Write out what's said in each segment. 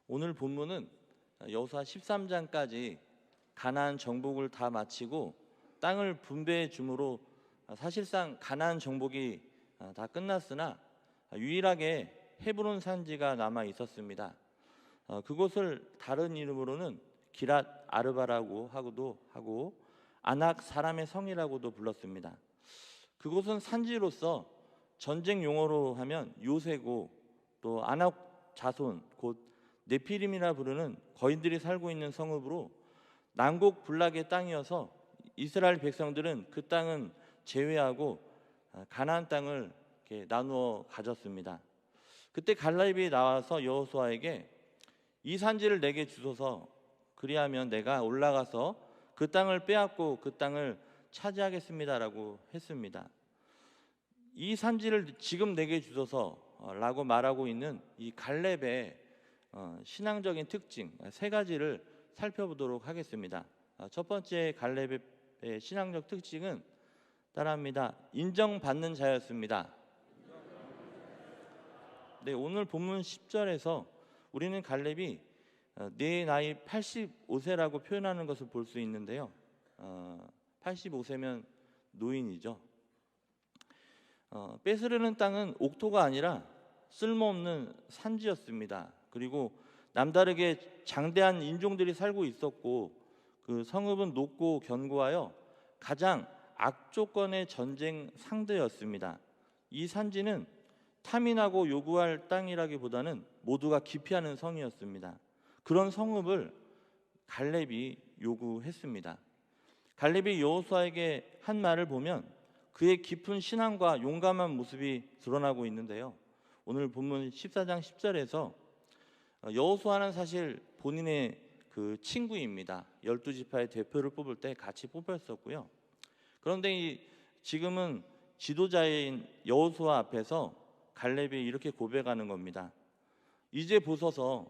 오늘 본문은 여호수아 13장까지 가나안 정복을 다 마치고 땅을 분배해 줌으로 사실상 가나안 정복이 다 끝났으나 유일하게 헤브론 산지가 남아 있었습니다. 그곳을 다른 이름으로는 기랏 아르바라고 하고도 하고 아낙 사람의 성이라고도 불렀습니다. 그곳은 산지로서 전쟁 용어로 하면 요새고, 또 아낙 자손 곧 네피림이라 부르는 거인들이 살고 있는 성읍으로南国 블락의 땅이어서 이스라엘 백성들은 그 땅은 제외하고 가나안 땅을 이렇게 나누어 가졌습니다. 그때 갈렙이 나와서 여호수아에게 이 산지를 내게 주소서, 그리하면 내가 올라가서 그 땅을 빼앗고 그 땅을 차지하겠습니다라고 했습니다. 이 산지를 지금 내게 주소서라고 말하고 있는 이 갈렙의 신앙적인 특징 세 가지를 살펴보도록 하겠습니다. 첫 번째 갈렙의 신앙적 특징은 따라합니다. 인정받는 자였습니다. 네, 오늘 본문 10절에서 우리는 갈렙이 내 나이 85세라고 표현하는 것을 볼 수 있는데요. 85세면 노인이죠. 뺏으려는 땅은 옥토가 아니라 쓸모없는 산지였습니다. 그리고 남다르게 장대한 인종들이 살고 있었고, 그 성읍은 높고 견고하여 가장 악조건의 전쟁 상대였습니다. 이 산지는 탐인하고 요구할 땅이라기보다는 모두가 기피하는 성이었습니다. 그런 성읍을 갈렙이 요구했습니다. 갈렙이 여호수아에게 한 말을 보면 그의 깊은 신앙과 용감한 모습이 드러나고 있는데요. 오늘 본문 14장 10절에서 여호수아는 사실 본인의 그 친구입니다. 12지파의 대표를 뽑을 때 같이 뽑혔었고요. 그런데 지금은 지도자인 여호수아 앞에서 갈렙이 이렇게 고백하는 겁니다. 이제 보소서,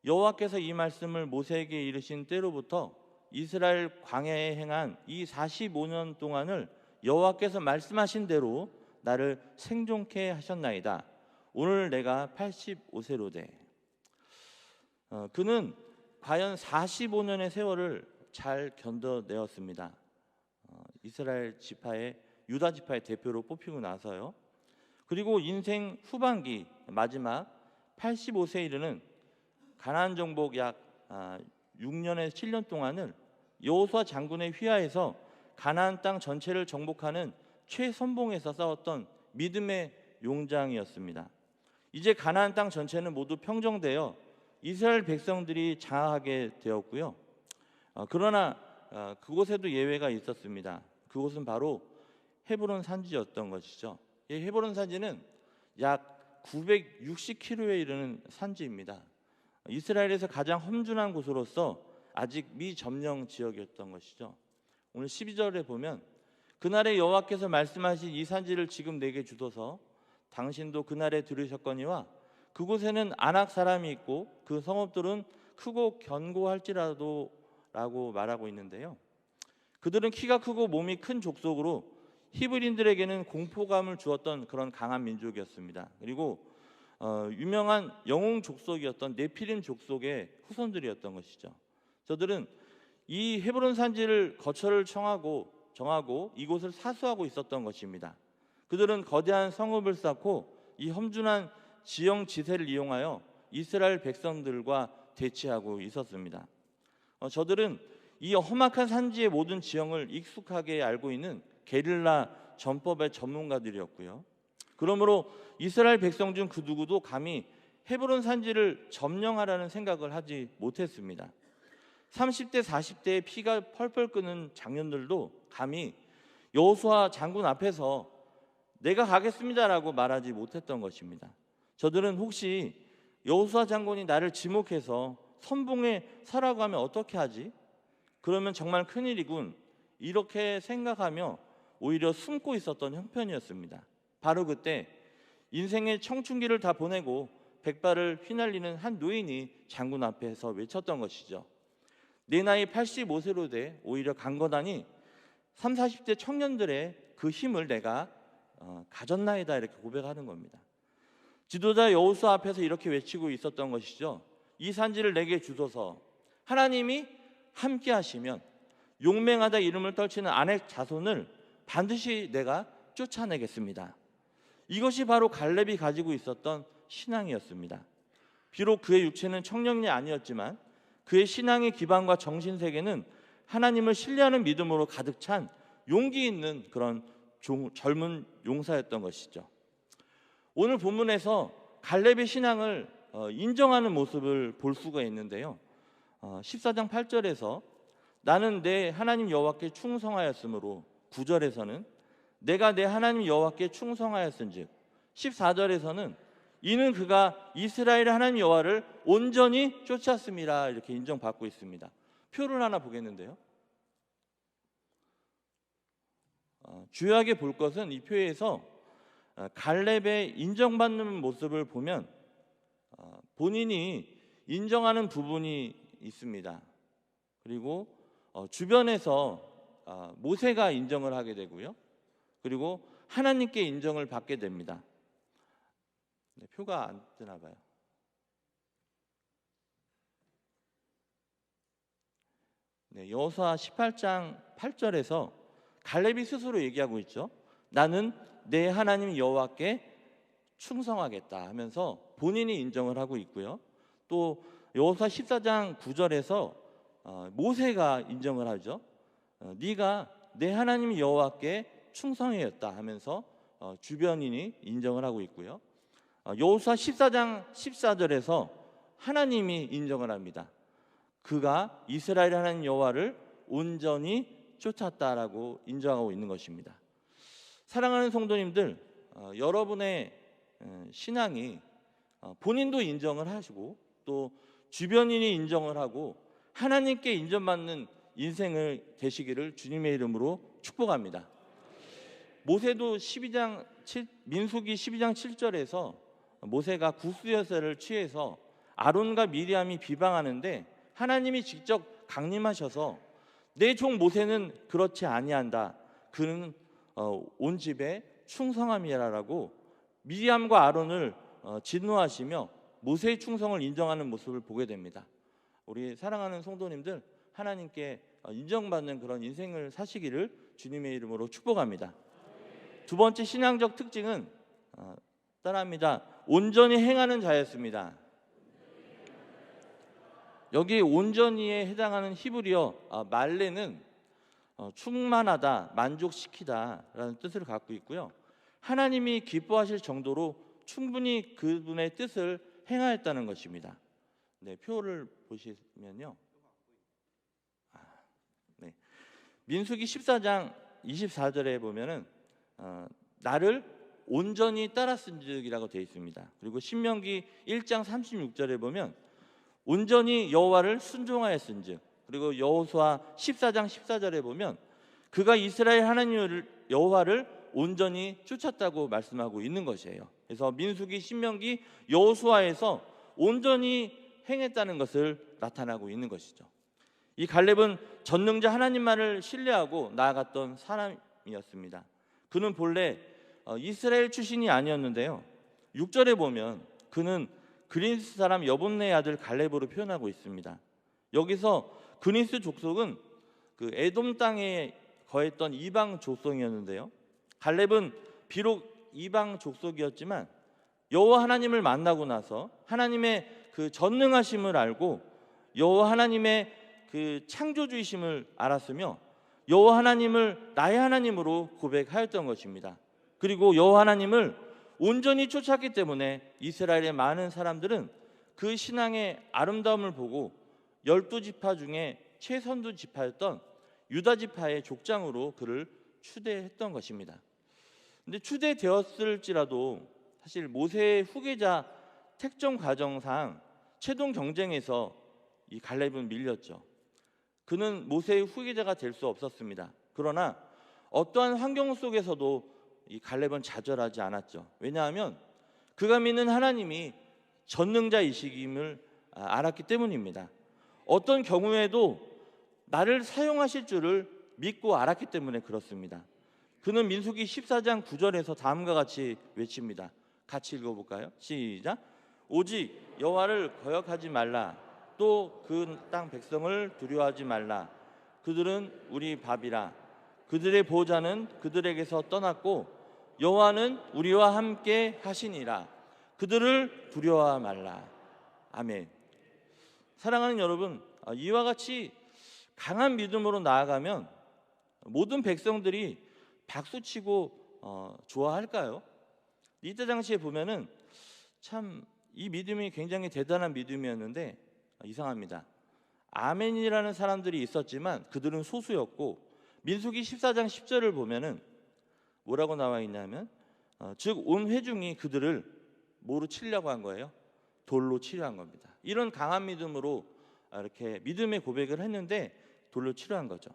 여호와께서 이 말씀을 모세에게 이르신 때로부터 이스라엘 광야에 행한 이 45년 동안을 여호와께서 말씀하신 대로 나를 생존케 하셨나이다. 오늘 내가 85세로되. 그는 과연 45년의 세월을 잘 견뎌내었습니다. 이스라엘 지파의 유다 지파의 대표로 뽑히고 나서요. 그리고 인생 후반기 마지막 85세에 이르는 가나안 정복 약 6년에서 7년 동안을 여호수아 장군의 휘하에서 가나안 땅 전체를 정복하는 최선봉에서 싸웠던 믿음의 용장이었습니다. 이제 가나안 땅 전체는 모두 평정되어 이스라엘 백성들이 장악하게 되었고요. 그러나 그곳에도 예외가 있었습니다. 그곳은 바로 헤브론 산지였던 것이죠. 이 헤브론 산지는 약 960km에 이르는 산지입니다. 이스라엘에서 가장 험준한 곳으로서 아직 미점령 지역이었던 것이죠. 오늘 12절에 보면 그날에 여호와께서 말씀하신 이 산지를 지금 내게 주소서, 당신도 그날에 들으셨거니와 그곳에는 아낙 사람이 있고 그 성읍들은 크고 견고할지라도 라고 말하고 있는데요. 그들은 키가 크고 몸이 큰 족속으로 히브리인들에게는 공포감을 주었던 그런 강한 민족이었습니다. 그리고 유명한 영웅 족속이었던 네피림 족속의 후손들이었던 것이죠. 저들은 이 헤브론 산지를 거처를 정하고 이곳을 사수하고 있었던 것입니다. 그들은 거대한 성읍을 쌓고 이 험준한 지형 지세를 이용하여 이스라엘 백성들과 대치하고 있었습니다. 저들은 이 험악한 산지의 모든 지형을 익숙하게 알고 있는 게릴라 전법의 전문가들이었고요. 그러므로 이스라엘 백성 중 그 누구도 감히 헤브론 산지를 점령하라는 생각을 하지 못했습니다. 30대 40대의 피가 펄펄 끓는 장년들도 감히 여호수아 장군 앞에서 내가 가겠습니다라고 말하지 못했던 것입니다. 저들은 혹시 여호수아 장군이 나를 지목해서 선봉에 서라고 하면 어떻게 하지? 그러면 정말 큰일이군, 이렇게 생각하며 오히려 숨고 있었던 형편이었습니다. 바로 그때 인생의 청춘기를 다 보내고 백발을 휘날리는 한 노인이 장군 앞에서 외쳤던 것이죠. 내 나이 85세로 돼 오히려 강건하니 30, 40대 청년들의 그 힘을 내가 가졌나이다, 이렇게 고백하는 겁니다. 지도자 여호수아 앞에서 이렇게 외치고 있었던 것이죠. 이 산지를 내게 주소서. 하나님이 함께 하시면 용맹하다 이름을 떨치는 아넥 자손을 반드시 내가 쫓아내겠습니다. 이것이 바로 갈렙이 가지고 있었던 신앙이었습니다. 비록 그의 육체는 청년이 아니었지만 그의 신앙의 기반과 정신세계는 하나님을 신뢰하는 믿음으로 가득 찬 용기 있는 그런 젊은 용사였던 것이죠. 오늘 본문에서 갈렙의 신앙을 인정하는 모습을 볼 수가 있는데요. 14장 8절에서 나는 내 하나님 여호와께 충성하였으므로, 9절에서는 내가 내 하나님 여호와께 충성하였은즉, 14절에서는 이는 그가 이스라엘 하나님 여호와를 온전히 쫓았습니다. 이렇게 인정받고 있습니다. 표를 하나 보겠는데요. 주요하게 볼 것은 이 표에서 갈렙의 인정받는 모습을 보면 본인이 인정하는 부분이 있습니다. 그리고 주변에서 모세가 인정을 하게 되고요. 그리고 하나님께 인정을 받게 됩니다. 네, 표가 안 뜨나 봐요. 네, 여호수아 18장 8절에서 갈렙이 스스로 얘기하고 있죠. 나는 내 하나님 여호와께 충성하겠다 하면서 본인이 인정을 하고 있고요. 또 여호수아 14장 9절에서 모세가 인정을 하죠. 네가 내 하나님 여호와께 충성하였다 하면서 주변인이 인정을 하고 있고요. 여호수아 14장 14절에서 하나님이 인정을 합니다. 그가 이스라엘 하나님 여호와를 온전히 쫓았다라고 인정하고 있는 것입니다. 사랑하는 성도님들, 여러분의 신앙이 본인도 인정을 하시고 또 주변인이 인정을 하고 하나님께 인정받는 인생을 되시기를 주님의 이름으로 축복합니다. 모세도 민수기 12장 7절에서 모세가 구스여세를 취해서 아론과 미리암이 비방하는데 하나님이 직접 강림하셔서 내 종 모세는 그렇지 아니한다. 그는 온 집에 충성함이라라고 미리암과 아론을 진노하시며 모세의 충성을 인정하는 모습을 보게 됩니다. 우리 사랑하는 성도님들, 하나님께 인정받는 그런 인생을 사시기를 주님의 이름으로 축복합니다. 두 번째 신앙적 특징은 따라합니다. 온전히 행하는 자였습니다. 여기 온전히에 해당하는 히브리어 말레는 충만하다, 만족시키다라는 뜻을 갖고 있고요. 하나님이 기뻐하실 정도로 충분히 그분의 뜻을 행하였다는 것입니다. 네, 표를 보시면요. 네. 민수기 14장 24절에 보면은 나를 온전히 따랐은즉이라고 되어 있습니다. 그리고 신명기 1장 36절에 보면 온전히 여호와를 순종하였은즉, 그리고 여호수아 14장 14절에 보면 그가 이스라엘 하나님 여호와를 온전히 쫓았다고 말씀하고 있는 것이에요. 그래서 민수기, 신명기, 여호수아에서 온전히 행했다는 것을 나타나고 있는 것이죠. 이 갈렙은 전능자 하나님만을 신뢰하고 나아갔던 사람이었습니다. 그는 본래 이스라엘 출신이 아니었는데요. 6절에 보면 그는 그리스 사람 여분네 아들 갈렙으로 표현하고 있습니다. 여기서 그리스 족속은 그 에돔 땅에 거했던 이방 족속이었는데요. 갈렙은 비록 이방 족속이었지만 여호와 하나님을 만나고 나서 하나님의 그 전능하심을 알고 여호와 하나님의 그 창조주이심을 알았으며 여호와 하나님을 나의 하나님으로 고백하였던 것입니다. 그리고 여호와 하나님을 온전히 쫓았기 때문에 이스라엘의 많은 사람들은 그 신앙의 아름다움을 보고 12지파 중에 최선두 지파였던 유다 지파의 족장으로 그를 추대했던 것입니다. 근데 추대되었을지라도 사실 모세의 후계자 택정 과정상 최종 경쟁에서 이 갈렙은 밀렸죠. 그는 모세의 후계자가 될 수 없었습니다. 그러나 어떠한 환경 속에서도 이 갈렙은 좌절하지 않았죠. 왜냐하면 그가 믿는 하나님이 전능자이심을 알았기 때문입니다. 어떤 경우에도 나를 사용하실 줄을 믿고 알았기 때문에 그렇습니다. 그는 민수기 14장 9절에서 다음과 같이 외칩니다. 같이 읽어볼까요? 시작. 오직 여호와를 거역하지 말라. 또 그 땅 백성을 두려워하지 말라. 그들은 우리 밥이라. 그들의 보호자는 그들에게서 떠났고 여호와는 우리와 함께 하시니라. 그들을 두려워하지 말라. 아멘. 사랑하는 여러분, 이와 같이 강한 믿음으로 나아가면 모든 백성들이 박수치고 좋아할까요? 이때 당시에 보면은 참 이 믿음이 굉장히 대단한 믿음이었는데 이상합니다. 아멘이라는 사람들이 있었지만 그들은 소수였고, 민수기 14장 10절을 보면은 뭐라고 나와 있냐면 즉 온 회중이 그들을 뭐로 치려고 한 거예요? 돌로 치려 한 겁니다. 이런 강한 믿음으로 이렇게 믿음의 고백을 했는데 돌로 치려 한 거죠.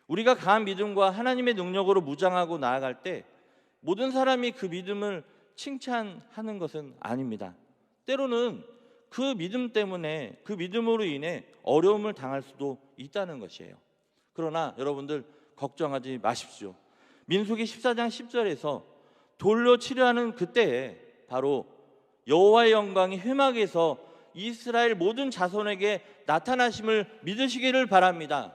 우리가 강한 믿음과 하나님의 능력으로 무장하고 나아갈 때 모든 사람이 그 믿음을 칭찬하는 것은 아닙니다. 때로는 그 믿음 때문에, 그 믿음으로 인해 어려움을 당할 수도 있다는 것이에요. 그러나 여러분들 걱정하지 마십시오. 민수기 14장 10절에서 돌로 치려 하는 그때에 바로 여호와의 영광이 회막에서 이스라엘 모든 자손에게 나타나심을 믿으시기를 바랍니다.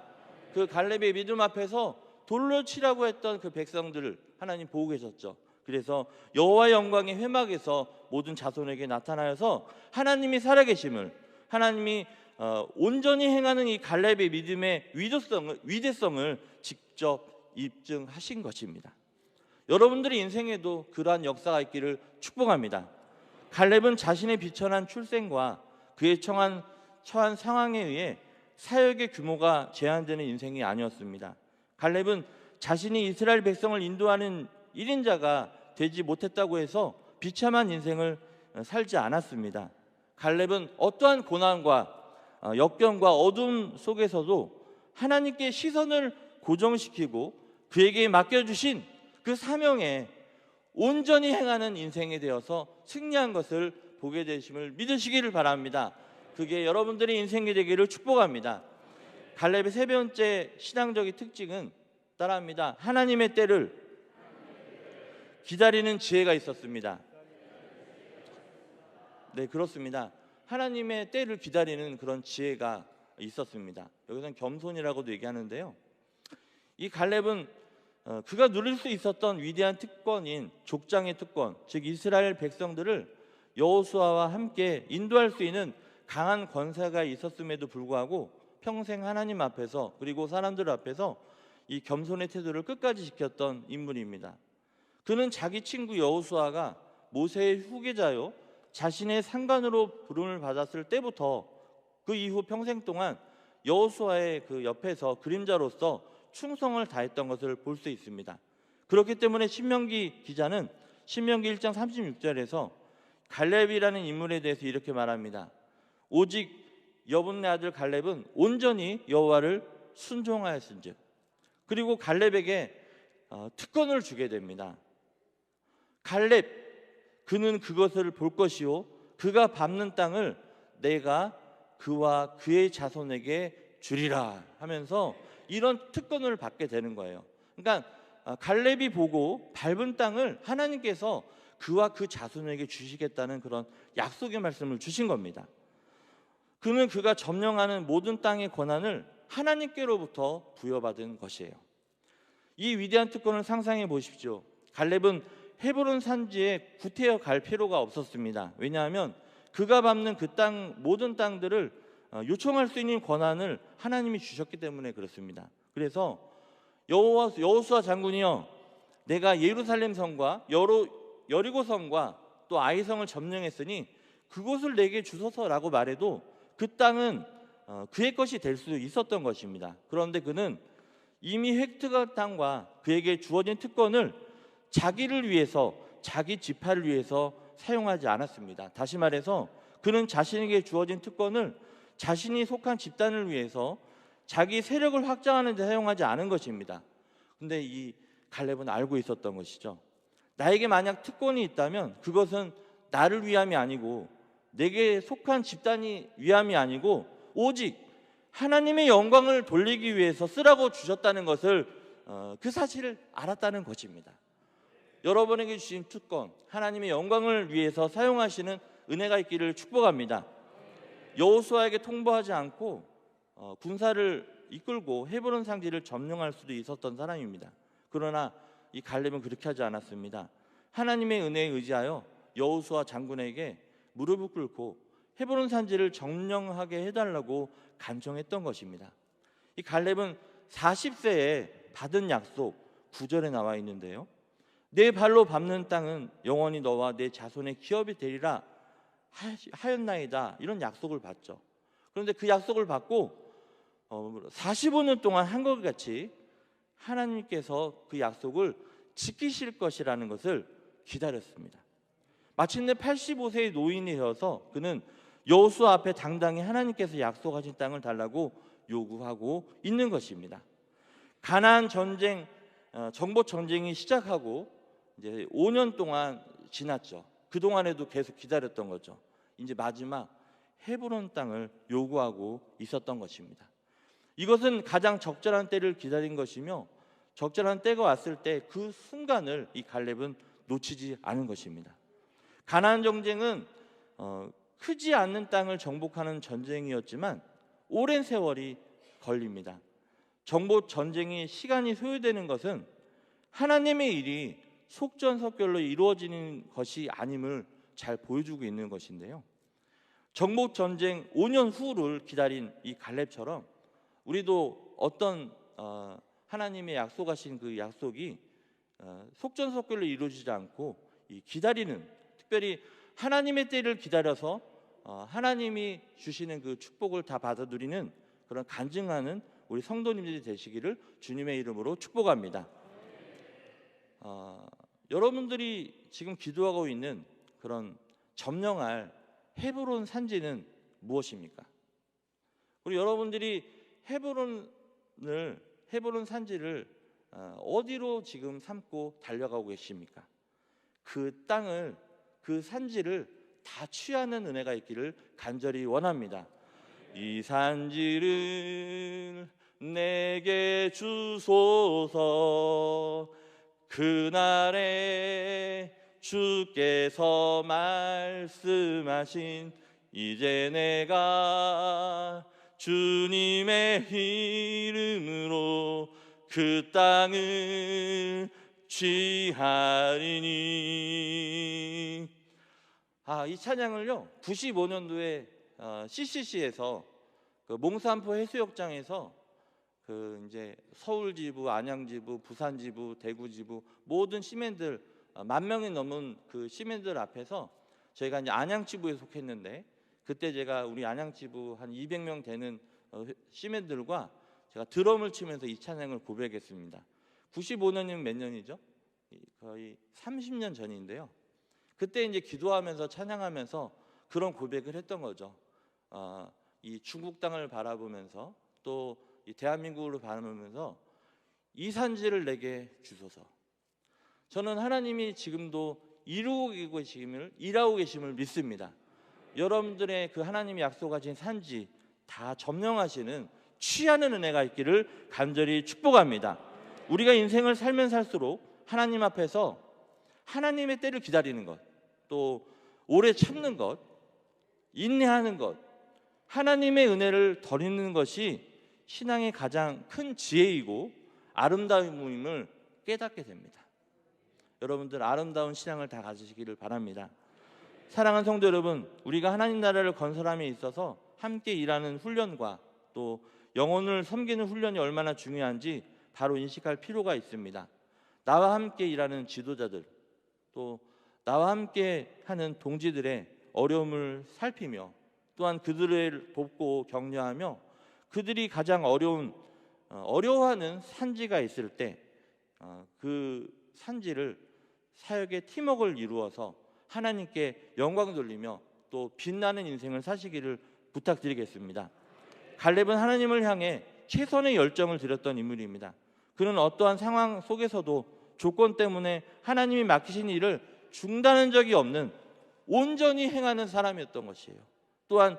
그 갈렙의 믿음 앞에서 돌로 치라고 했던 그 백성들을 하나님 보고 계셨죠. 그래서 여호와의 영광이 회막에서 모든 자손에게 나타나서 하나님이 살아계심을, 하나님이 온전히 행하는 이 갈렙의 믿음의 위대성을 직접 입증하신 것입니다. 여러분들의 인생에도 그러한 역사가 있기를 축복합니다. 갈렙은 자신의 비천한 출생과 그의 처한 상황에 의해 사역의 규모가 제한되는 인생이 아니었습니다. 갈렙은 자신이 이스라엘 백성을 인도하는 1인자가 되지 못했다고 해서 비참한 인생을 살지 않았습니다. 갈렙은 어떠한 고난과 역경과 어둠 속에서도 하나님께 시선을 고정시키고 그에게 맡겨주신 그 사명에 온전히 행하는 인생이 되어서 승리한 것을 보게 되심을 믿으시기를 바랍니다. 그게 여러분들의 인생이 되기를 축복합니다. 갈렙의 세 번째 신앙적인 특징은 따라합니다. 하나님의 때를 기다리는 지혜가 있었습니다. 네, 그렇습니다. 하나님의 때를 기다리는 그런 지혜가 있었습니다. 여기서는 겸손이라고도 얘기하는데요. 이 갈렙은 그가 누릴 수 있었던 위대한 특권인 족장의 특권, 즉 이스라엘 백성들을 여호수아와 함께 인도할 수 있는 강한 권세가 있었음에도 불구하고 평생 하나님 앞에서 그리고 사람들 앞에서 이 겸손의 태도를 끝까지 지켰던 인물입니다. 그는 자기 친구 여호수아가 모세의 후계자요 자신의 상관으로 부름을 받았을 때부터 그 이후 평생 동안 여호수아의 그 옆에서 그림자로서 충성을 다했던 것을 볼 수 있습니다. 그렇기 때문에 신명기 기자는 신명기 1장 36절에서 갈렙이라는 인물에 대해서 이렇게 말합니다. 오직 여분네 아들 갈렙은 온전히 여호와를 순종하였은즉. 그리고 갈렙에게 특권을 주게 됩니다. 갈렙, 그는 그것을 볼 것이요 그가 밟는 땅을 내가 그와 그의 자손에게 주리라 하면서 이런 특권을 받게 되는 거예요. 그러니까 갈렙이 보고 밟은 땅을 하나님께서 그와 그 자손에게 주시겠다는 그런 약속의 말씀을 주신 겁니다. 그는 그가 점령하는 모든 땅의 권한을 하나님께로부터 부여받은 것이에요. 이 위대한 특권을 상상해 보십시오. 갈렙은 헤브론 산지에 구태여 갈 필요가 없었습니다. 왜냐하면 그가 밟는 그 땅 모든 땅들을 요청할 수 있는 권한을 하나님이 주셨기 때문에 그렇습니다. 그래서 여호수아 장군이여, 내가 예루살렘 성과 여리고 성과 또 아이성을 점령했으니 그곳을 내게 주소서라고 말해도 그 땅은 그의 것이 될 수 있었던 것입니다. 그런데 그는 이미 획득한 땅과 그에게 주어진 특권을 자기를 위해서, 자기 지파를 위해서 사용하지 않았습니다. 다시 말해서 그는 자신에게 주어진 특권을 자신이 속한 집단을 위해서 자기 세력을 확장하는 데 사용하지 않은 것입니다. 근데 이 갈렙은 알고 있었던 것이죠. 나에게 만약 특권이 있다면 그것은 나를 위함이 아니고 내게 속한 집단이 위함이 아니고 오직 하나님의 영광을 돌리기 위해서 쓰라고 주셨다는 것을 그 사실을 알았다는 것입니다. 여러분에게 주신 특권, 하나님의 영광을 위해서 사용하시는 은혜가 있기를 축복합니다. 여호수아에게 통보하지 않고 군사를 이끌고 헤브론 상지를 점령할 수도 있었던 사람입니다. 그러나 이 갈렙은 그렇게 하지 않았습니다. 하나님의 은혜에 의지하여 여호수아 장군에게 무릎을 꿇고 헤브론 산지를 점령하게 해달라고 간청했던 것입니다. 이 갈렙은 40세에 받은 약속 9절에 나와 있는데요, 내 발로 밟는 땅은 영원히 너와 내 자손의 기업이 되리라 하였나이다, 이런 약속을 받죠. 그런데 그 약속을 받고 45년 동안 한 것 같이 하나님께서 그 약속을 지키실 것이라는 것을 기다렸습니다. 마침내 85세의 노인이 되어서 그는 여호수아 앞에 당당히 하나님께서 약속하신 땅을 달라고 요구하고 있는 것입니다. 가나안 전쟁, 정복 전쟁이 시작하고 이제 5년 동안 지났죠. 그 동안에도 계속 기다렸던 거죠. 이제 마지막 헤브론 땅을 요구하고 있었던 것입니다. 이것은 가장 적절한 때를 기다린 것이며 적절한 때가 왔을 때 그 순간을 이 갈렙은 놓치지 않은 것입니다. 가나안 전쟁은 크지 않는 땅을 정복하는 전쟁이었지만 오랜 세월이 걸립니다. 정복 전쟁이 시간이 소요되는 것은 하나님의 일이 속전속결로 이루어지는 것이 아님을 잘 보여주고 있는 것인데요, 정복 전쟁 5년 후를 기다린 이 갈렙처럼 우리도 어떤 하나님의 약속하신 그 약속이 속전속결로 이루어지지 않고 이 기다리는, 특별히 하나님의 때를 기다려서 하나님이 주시는 그 축복을 다 받아들이는 그런 간증하는 우리 성도님들이 되시기를 주님의 이름으로 축복합니다. 여러분들이 지금 기도하고 있는 그런 점령할 헤브론 산지는 무엇입니까? 우리 여러분들이 헤브론 산지를 어디로 지금 삼고 달려가고 계십니까? 그 땅을, 그 산지를 다 취하는 은혜가 있기를 간절히 원합니다. 이 산지를 내게 주소서. 그날에 주께서 말씀하신 이제 내가 주님의 이름으로 그 땅을 취하리니. 이 찬양을요 95년도에 CCC에서 그 몽산포 해수욕장에서 그 이제 서울 지부, 안양 지부, 부산 지부, 대구 지부 모든 시민들 10,000명이 넘은 그 시민들 앞에서 저희가 이제 안양 지부에 속했는데, 그때 제가 우리 안양 지부 한 200명 되는 시민들과 제가 드럼을 치면서 이 찬양을 고백했습니다. 95년이면 몇 년이죠? 거의 30년 전인데요. 그때 이제 기도하면서 찬양하면서 그런 고백을 했던 거죠. 이 중국 땅을 바라보면서 또 이 대한민국을 바라보면서 이 산지를 내게 주소서. 저는 하나님이 지금도 일하고 계심을 믿습니다. 여러분들의 그 하나님이 약속하신 산지 다 점령하시는 취하는 은혜가 있기를 간절히 축복합니다. 우리가 인생을 살면 살수록 하나님 앞에서 하나님의 때를 기다리는 것, 또 오래 참는 것, 인내하는 것, 하나님의 은혜를 덧입는 것이 신앙의 가장 큰 지혜이고 아름다움임을 깨닫게 됩니다. 여러분들 아름다운 신앙을 다 가지시기를 바랍니다. 사랑하는 성도 여러분, 우리가 하나님 나라를 건설함에 있어서 함께 일하는 훈련과 또 영혼을 섬기는 훈련이 얼마나 중요한지 바로 인식할 필요가 있습니다. 나와 함께 일하는 지도자들, 또 나와 함께 하는 동지들의 어려움을 살피며 또한 그들을 돕고 격려하며 그들이 가장 어려워하는 산지가 있을 때 그 산지를 사역의 팀워크를 이루어서 하나님께 영광 돌리며 또 빛나는 인생을 사시기를 부탁드리겠습니다. 갈렙은 하나님을 향해 최선의 열정을 들였던 인물입니다. 그는 어떠한 상황 속에서도 조건 때문에 하나님이 맡기신 일을 중단한 적이 없는 온전히 행하는 사람이었던 것이에요. 또한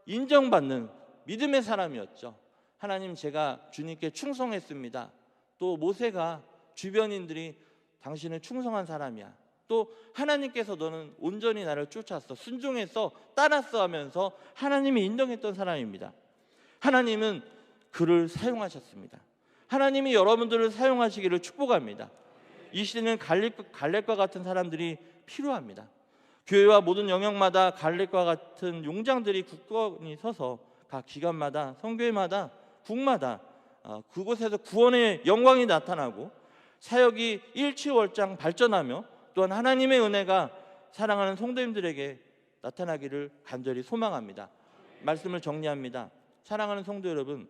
인정받는 믿음의 사람이었죠. 하나님, 제가 주님께 충성했습니다. 또 모세가 주변인들이 당신은 충성한 사람이야, 또 하나님께서 너는 온전히 나를 쫓았어, 순종했어, 따랐어 하면서 하나님이 인정했던 사람입니다. 하나님은 그를 사용하셨습니다. 하나님이 여러분들을 사용하시기를 축복합니다. 이 시대는 갈렙과 같은 사람들이 필요합니다. 교회와 모든 영역마다 갈렙과 같은 용장들이 굳건히 서서 각 기관마다, 성교회마다, 국마다 그곳에서 구원의 영광이 나타나고 사역이 일취월장 발전하며 또한 하나님의 은혜가 사랑하는 성도님들에게 나타나기를 간절히 소망합니다. 말씀을 정리합니다. 사랑하는 성도 여러분,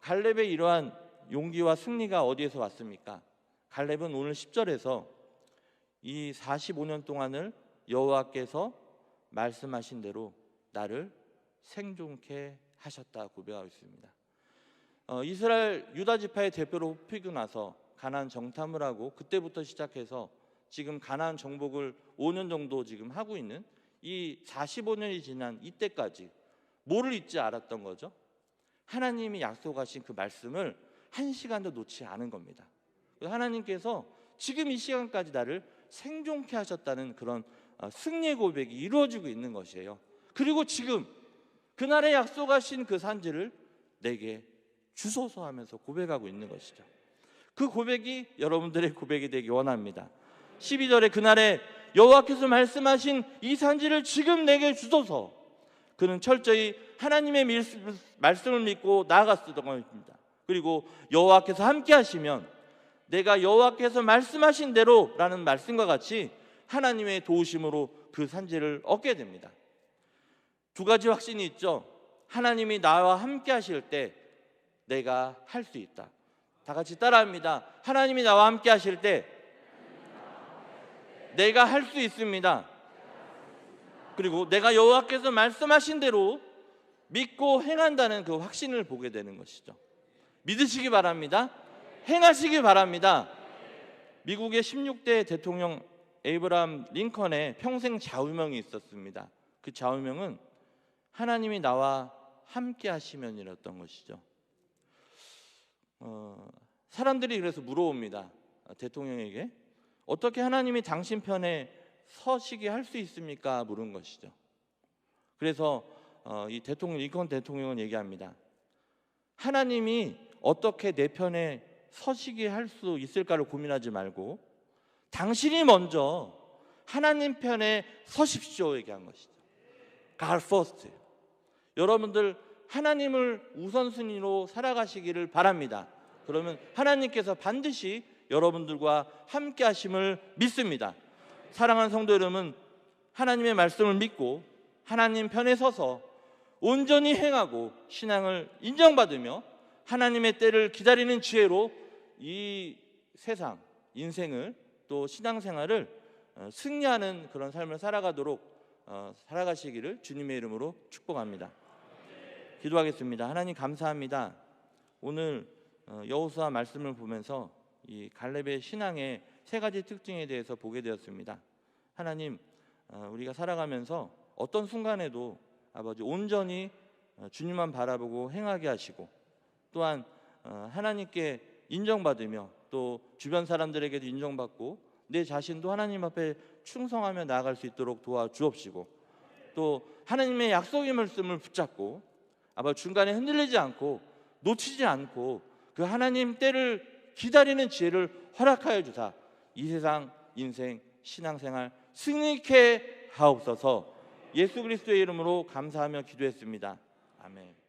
갈렙의 이러한 용기와 승리가 어디에서 왔습니까? 갈렙은 오늘 10절에서 이 45년 동안을 여호와께서 말씀하신 대로 나를 생존케 하셨다 고백하고 있습니다. 이스라엘 유다 지파의 대표로 뽑히고 나서 가나안 정탐을 하고 그때부터 시작해서 지금 가나안 정복을 5년 정도 지금 하고 있는 이 45년이 지난 이때까지 뭐를 잊지 않았던 거죠? 하나님이 약속하신 그 말씀을 한 시간도 놓지 않은 겁니다. 하나님께서 지금 이 시간까지 나를 생존케 하셨다는 그런 승리의 고백이 이루어지고 있는 것이에요. 그리고 지금 그날에 약속하신 그 산지를 내게 주소서 하면서 고백하고 있는 것이죠. 그 고백이 여러분들의 고백이 되기 원합니다. 12절에 그날에 여호와께서 말씀하신 이 산지를 지금 내게 주소서. 그는 철저히 하나님의 말씀을 믿고 나아갔던 것입니다. 그리고 여호와께서 함께 하시면 내가 여호와께서 말씀하신 대로라는 말씀과 같이 하나님의 도우심으로 그 산지를 얻게 됩니다. 두 가지 확신이 있죠. 하나님이 나와 함께 하실 때 내가 할 수 있다. 다 같이 따라합니다. 하나님이 나와 함께 하실 때 내가 할 수 있습니다. 그리고 내가 여호와께서 말씀하신 대로 믿고 행한다는 그 확신을 보게 되는 것이죠. 믿으시기 바랍니다. 행하시기 바랍니다. 미국의 16대 대통령 에이브라함 링컨의 평생 좌우명이 있었습니다. 그 좌우명은 하나님이 나와 함께 하시면이었던 것이죠. 사람들이 그래서 물어봅니다. 대통령에게 어떻게 하나님이 당신 편에 서시게 할 수 있습니까? 물은 것이죠. 그래서 이 대통령 링컨 대통령은 얘기합니다. 하나님이 어떻게 내 편에 서시게 할 수 있을까를 고민하지 말고 당신이 먼저 하나님 편에 서십시오 얘기한 것이죠. God first. 여러분들 하나님을 우선순위로 살아가시기를 바랍니다. 그러면 하나님께서 반드시 여러분들과 함께 하심을 믿습니다. 사랑하는 성도 여러분, 하나님의 말씀을 믿고 하나님 편에 서서 온전히 행하고 신앙을 인정받으며 하나님의 때를 기다리는 지혜로 이 세상, 인생을 또 신앙생활을 승리하는 그런 삶을 살아가시기를 주님의 이름으로 축복합니다. 기도하겠습니다. 하나님 감사합니다. 오늘 여호수아 말씀을 보면서 이 갈렙의 신앙의 세 가지 특징에 대해서 보게 되었습니다. 하나님, 우리가 살아가면서 어떤 순간에도 아버지 온전히 주님만 바라보고 행하게 하시고 또한 하나님께 인정받으며 또 주변 사람들에게도 인정받고 내 자신도 하나님 앞에 충성하며 나아갈 수 있도록 도와주옵시고 또 하나님의 약속의 말씀을 붙잡고 아버지 중간에 흔들리지 않고 놓치지 않고 그 하나님 때를 기다리는 지혜를 허락하여 주사 이 세상 인생 신앙생활 승리케 하옵소서. 예수 그리스도의 이름으로 감사하며 기도했습니다. 아멘.